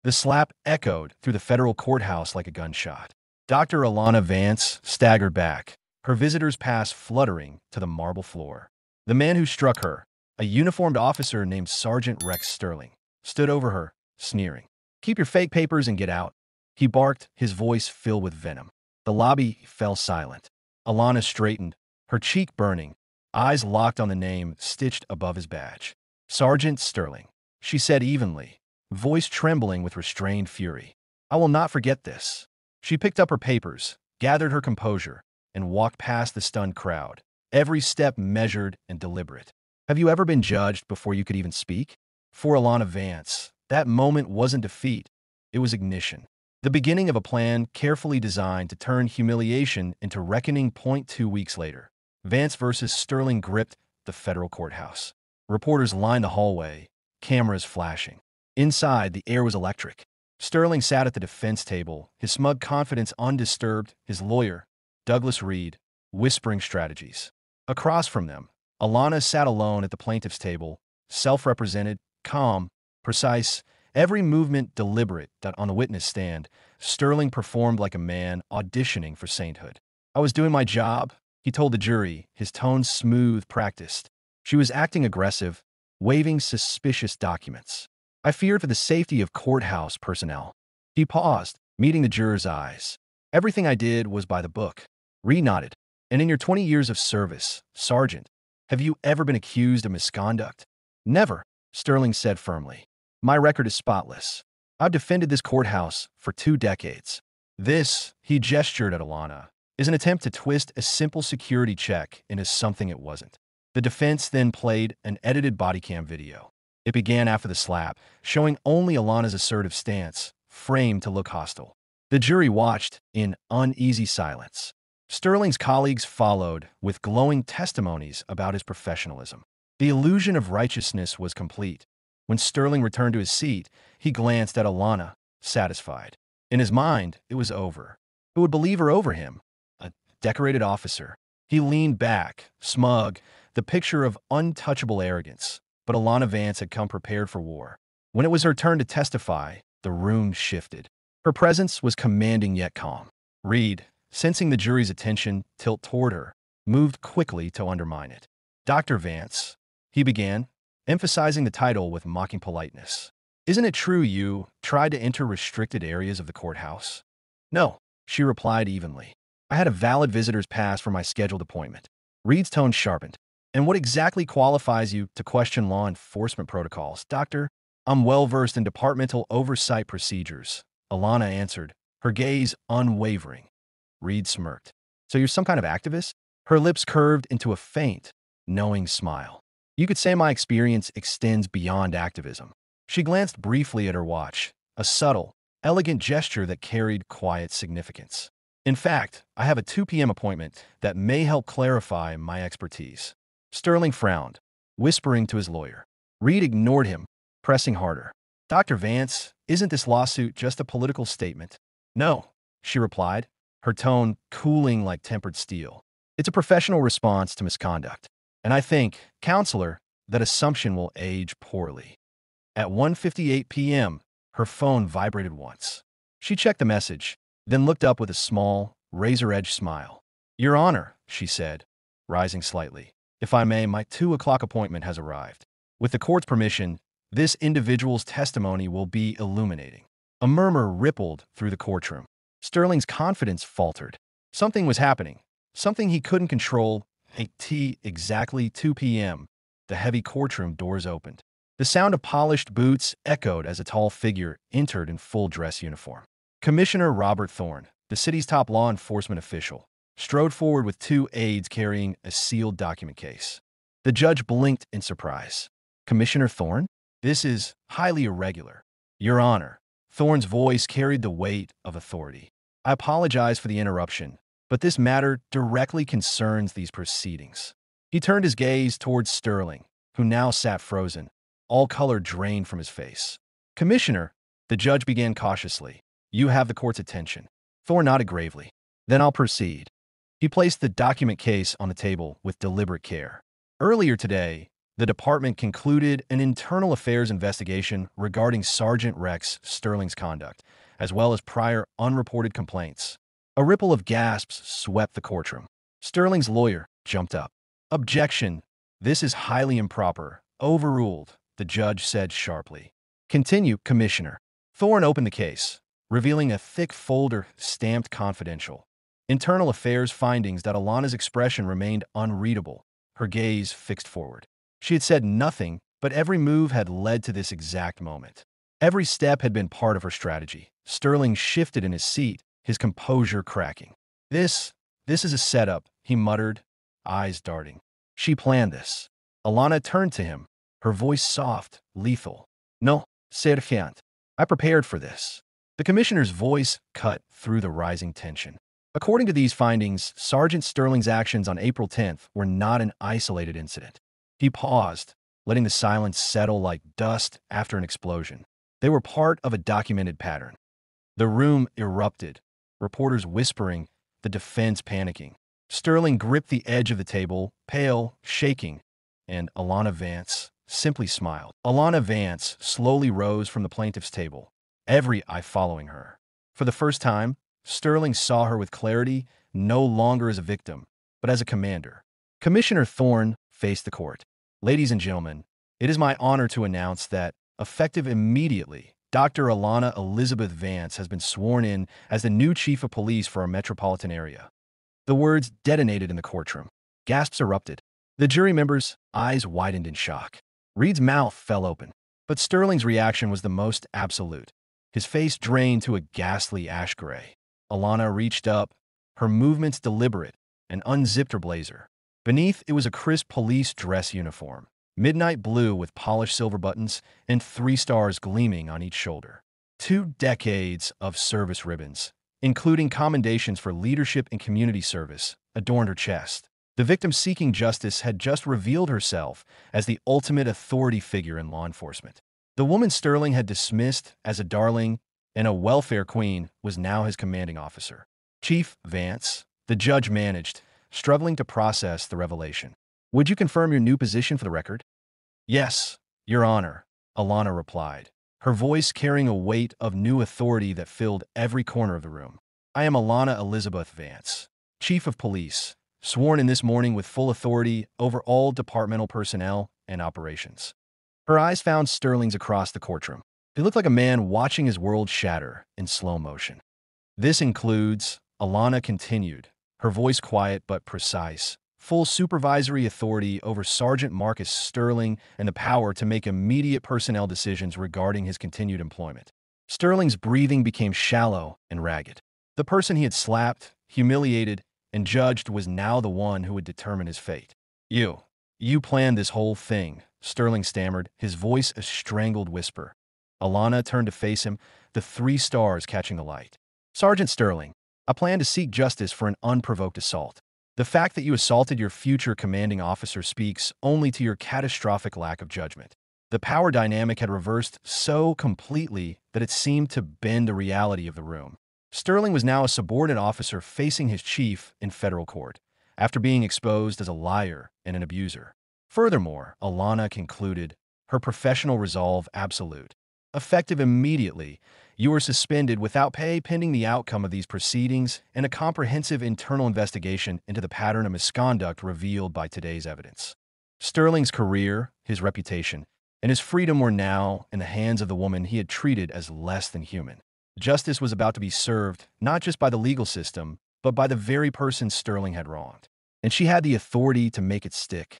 The slap echoed through the federal courthouse like a gunshot. Dr. Alana Vance staggered back, her visitor's pass fluttering to the marble floor. The man who struck her, a uniformed officer named Sergeant Rex Sterling, stood over her, sneering. "Keep your fake papers and get out," he barked, his voice filled with venom. The lobby fell silent. Alana straightened, her cheek burning, eyes locked on the name stitched above his badge. "Sergeant Sterling," she said evenly, voice trembling with restrained fury. "I will not forget this." She picked up her papers, gathered her composure, and walked past the stunned crowd, every step measured and deliberate. Have you ever been judged before you could even speak? For Alana Vance, that moment wasn't defeat, it was ignition. The beginning of a plan carefully designed to turn humiliation into reckoning. 2 weeks later, Vance versus Sterling gripped the federal courthouse. Reporters lined the hallway, cameras flashing. Inside, the air was electric. Sterling sat at the defense table, his smug confidence undisturbed, his lawyer, Douglas Reed, whispering strategies. Across from them, Alana sat alone at the plaintiff's table, self-represented, calm, precise, every movement deliberate. That on the witness stand, Sterling performed like a man auditioning for sainthood. "I was doing my job," he told the jury, his tone smooth, practiced. "She was acting aggressive, waving suspicious documents. I feared for the safety of courthouse personnel." He paused, meeting the jurors' eyes. "Everything I did was by the book." Reed nodded. "And in your 20 years of service, Sergeant, have you ever been accused of misconduct?" "Never," Sterling said firmly. "My record is spotless. I've defended this courthouse for 2 decades. This," he gestured at Alana, "is an attempt to twist a simple security check into something it wasn't." The defense then played an edited body cam video. It began after the slap, showing only Alana's assertive stance, framed to look hostile. The jury watched in uneasy silence. Sterling's colleagues followed with glowing testimonies about his professionalism. The illusion of righteousness was complete. When Sterling returned to his seat, he glanced at Alana, satisfied. In his mind, it was over. Who would believe her over him? A decorated officer. He leaned back, smug, the picture of untouchable arrogance. But Alana Vance had come prepared for war. When it was her turn to testify, the room shifted. Her presence was commanding yet calm. Reed, sensing the jury's attention tilt toward her, moved quickly to undermine it. "Dr. Vance," he began, emphasizing the title with mocking politeness. "Isn't it true you tried to enter restricted areas of the courthouse?" "No," she replied evenly. "I had a valid visitor's pass for my scheduled appointment." Reed's tone sharpened. "And what exactly qualifies you to question law enforcement protocols, Doctor?" "I'm well-versed in departmental oversight procedures," Alana answered, her gaze unwavering. Reed smirked. "So you're some kind of activist?" Her lips curved into a faint, knowing smile. "You could say my experience extends beyond activism." She glanced briefly at her watch, a subtle, elegant gesture that carried quiet significance. "In fact, I have a 2 p.m. appointment that may help clarify my expertise." Sterling frowned, whispering to his lawyer. Reed ignored him, pressing harder. "Dr. Vance, isn't this lawsuit just a political statement?" "No," she replied, her tone cooling like tempered steel. "It's a professional response to misconduct. And I think, counselor, that assumption will age poorly." At 1:58 p.m., her phone vibrated once. She checked the message, then looked up with a small, razor-edged smile. "Your Honor," she said, rising slightly. "If I may, my 2 o'clock appointment has arrived. With the court's permission, this individual's testimony will be illuminating." A murmur rippled through the courtroom. Sterling's confidence faltered. Something was happening, something he couldn't control. Exactly 2 p.m., the heavy courtroom doors opened. The sound of polished boots echoed as a tall figure entered in full dress uniform. Commissioner Robert Thorne, the city's top law enforcement official, strode forward with 2 aides carrying a sealed document case. The judge blinked in surprise. "Commissioner Thorne? This is highly irregular." "Your Honor." Thorne's voice carried the weight of authority. "I apologize for the interruption, but this matter directly concerns these proceedings." He turned his gaze towards Sterling, who now sat frozen, all color drained from his face. "Commissioner," the judge began cautiously, "you have the court's attention." Thorne nodded gravely. "Then I'll proceed." He placed the document case on the table with deliberate care. "Earlier today, The department concluded an internal affairs investigation regarding Sergeant Rex Sterling's conduct, as well as prior unreported complaints. A ripple of gasps swept the courtroom. Sterling's lawyer jumped up. "Objection! This is highly improper. Overruled," the judge said sharply. "Continue, Commissioner." Thorne opened the case, revealing a thick folder stamped confidential. Internal affairs findings that Alana's expression remained unreadable, her gaze fixed forward. She had said nothing, but every move had led to this exact moment. Every step had been part of her strategy. Sterling shifted in his seat, his composure cracking. This is a setup," he muttered, eyes darting. "She planned this." Alana turned to him, her voice soft, lethal. "No, Sergeant. I prepared for this." The commissioner's voice cut through the rising tension. According to these findings, Sergeant Sterling's actions on April 10th were not an isolated incident. He paused, letting the silence settle like dust after an explosion. They were part of a documented pattern. The room erupted, reporters whispering, the defense panicking. Sterling gripped the edge of the table, pale, shaking, and Alana Vance simply smiled. Alana Vance slowly rose from the plaintiff's table, every eye following her. For the first time, Sterling saw her with clarity, no longer as a victim, but as a commander. Commissioner Thorne faced the court. "Ladies and gentlemen, it is my honor to announce that, effective immediately, Dr. Alana Elizabeth Vance has been sworn in as the new chief of police for our metropolitan area." The words detonated in the courtroom. Gasps erupted. The jury members' eyes widened in shock. Reed's mouth fell open, but Sterling's reaction was the most absolute. His face drained to a ghastly ash gray. Alana reached up, her movements deliberate, and unzipped her blazer. Beneath, it was a crisp police dress uniform, midnight blue with polished silver buttons and 3 stars gleaming on each shoulder. 2 decades of service ribbons, including commendations for leadership and community service, adorned her chest. The victim seeking justice had just revealed herself as the ultimate authority figure in law enforcement. The woman Sterling had dismissed as a darling and a welfare queen was now his commanding officer. "Chief Vance," the judge managed, struggling to process the revelation. "Would you confirm your new position for the record?" "Yes, Your Honor," Alana replied, her voice carrying a weight of new authority that filled every corner of the room. "I am Alana Elizabeth Vance, Chief of Police, sworn in this morning with full authority over all departmental personnel and operations." Her eyes found Sterling's across the courtroom. He looked like a man watching his world shatter in slow motion. "This includes," Alana continued, her voice quiet but precise, "full supervisory authority over Sergeant Marcus Sterling and the power to make immediate personnel decisions regarding his continued employment." Sterling's breathing became shallow and ragged. The person he had slapped, humiliated, and judged was now the one who would determine his fate. You planned this whole thing," Sterling stammered, his voice a strangled whisper. Alana turned to face him, the 3 stars catching the light. "Sergeant Sterling, I plan to seek justice for an unprovoked assault. The fact that you assaulted your future commanding officer speaks only to your catastrophic lack of judgment." The power dynamic had reversed so completely that it seemed to bend the reality of the room. Sterling was now a subordinate officer facing his chief in federal court, after being exposed as a liar and an abuser. Furthermore, Alana concluded, her professional resolve absolute. "Effective immediately, you are suspended without pay pending the outcome of these proceedings and a comprehensive internal investigation into the pattern of misconduct revealed by today's evidence." Sterling's career, his reputation, and his freedom were now in the hands of the woman he had treated as less than human. Justice was about to be served, not just by the legal system, but by the very person Sterling had wronged. And she had the authority to make it stick.